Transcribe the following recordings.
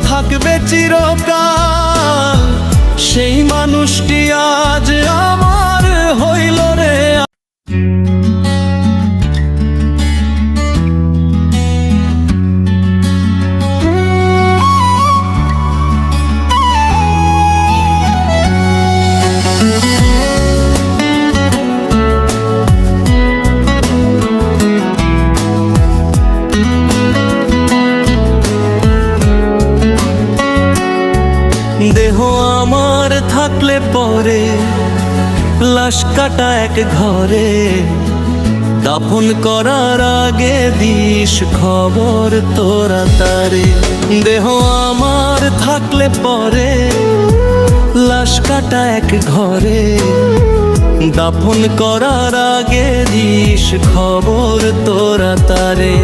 থাকবে চিরকাল, সেই মানুষটি আজ আমার হইল রে। দেহ আমার থাকলে পরে লাশ কাটা এক ঘরে, দাফন করার আগে দিস খবর তোরা তারে। দেহ আমার থাকলে পরে লাশ কাটা এক ঘরে, দাফন করার আগে দিস খবর তোরা তারে।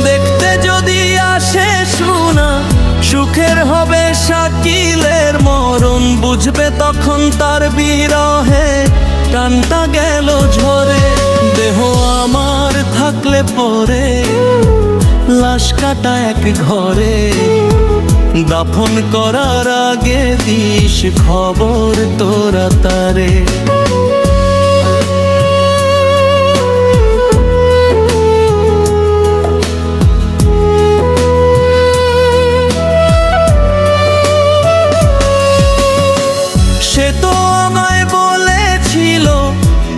দেখতে যদি আসে শোনা সুখের হবে শাকিলের মরণ, বুঝবে তখন তার বিরহে প্রাণটা গেল ঝরে। দেহ আমার থাকলে পরে লাশ কাটা এক ঘরে, দাফন করার আগে দিস খবর তোরা তারে। সে তো আমায় বলেছিল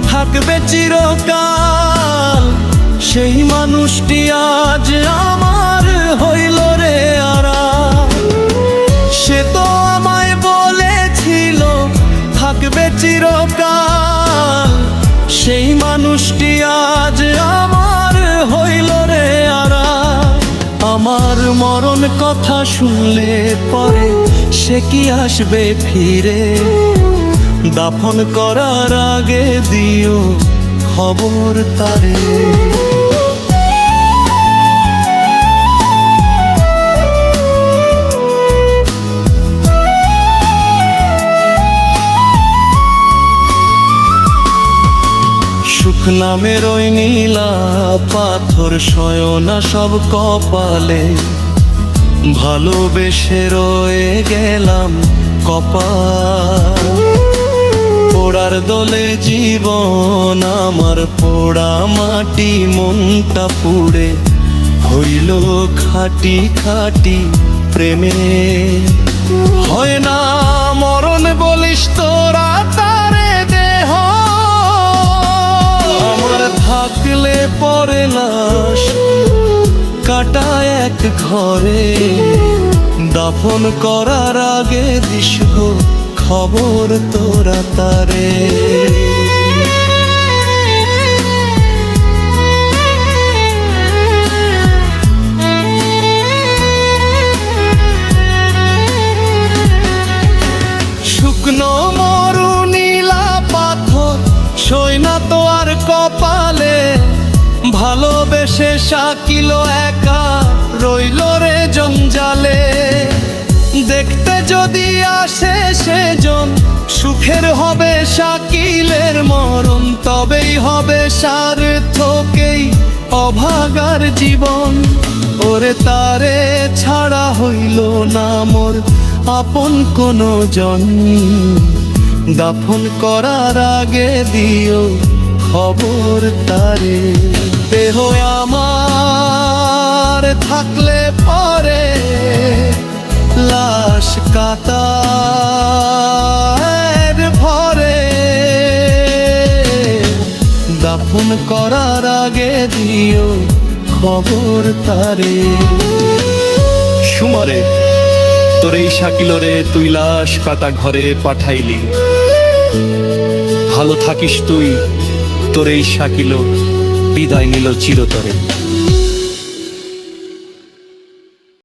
থাকবে চিরকাল, সেই মানুষটি আজ আমার হইল রে আড়াল। সে তো আমায় বলেছিল থাকবে চিরকাল, সেই মানুষটি আজ আমার হইল রে আড়াল। আমার মরণ কথা শুনলে পরে সে কি আসবে ফিরে, দাফন করার আগে দিও খবর তারে। সুখ নামের ওই নীলা পাথর শয়না সব কপালে, ভালোবেসে রয়ে গেলাম কপাল। পোড়ার দোলে জীবন আমার পোড়া মাটি, মনটা পুড়ে হইল খাটি খাটি প্রেমে। হয় না মরণ বলিস তোরা তারে দেহ, আমার থাকলে পরে লাশ কাটা এক ঘরে, দাফন করার আগে দিস খবর তোরা তারে। শুকনো মরু নীলা পাথর সই না তো আর কপালে, ভালোবেসে শাকিল একা রইল রে জঞ্জালে। দেখতে যদি আসে সেজন সুখের হবে শাকিলের মরণ, তবেই হবে সার্থকেই অভাগার জীবন। ওরে তারে ছাড়া হইল না মোর আপন কোনো জন, দাফন করার আগে দিও খবর তারে। দেহ আমার থাকলে পরে লাশ কাটা ভরে, দাফন করার আগে দিও খবর তারে। সুমারে তোর এই শাকিলরে তুই লাশ কাটা ঘরে পাঠাইলি, ভালো থাকিস তুই, তোর এই শাকিল বিদায় নিল চিরতরে।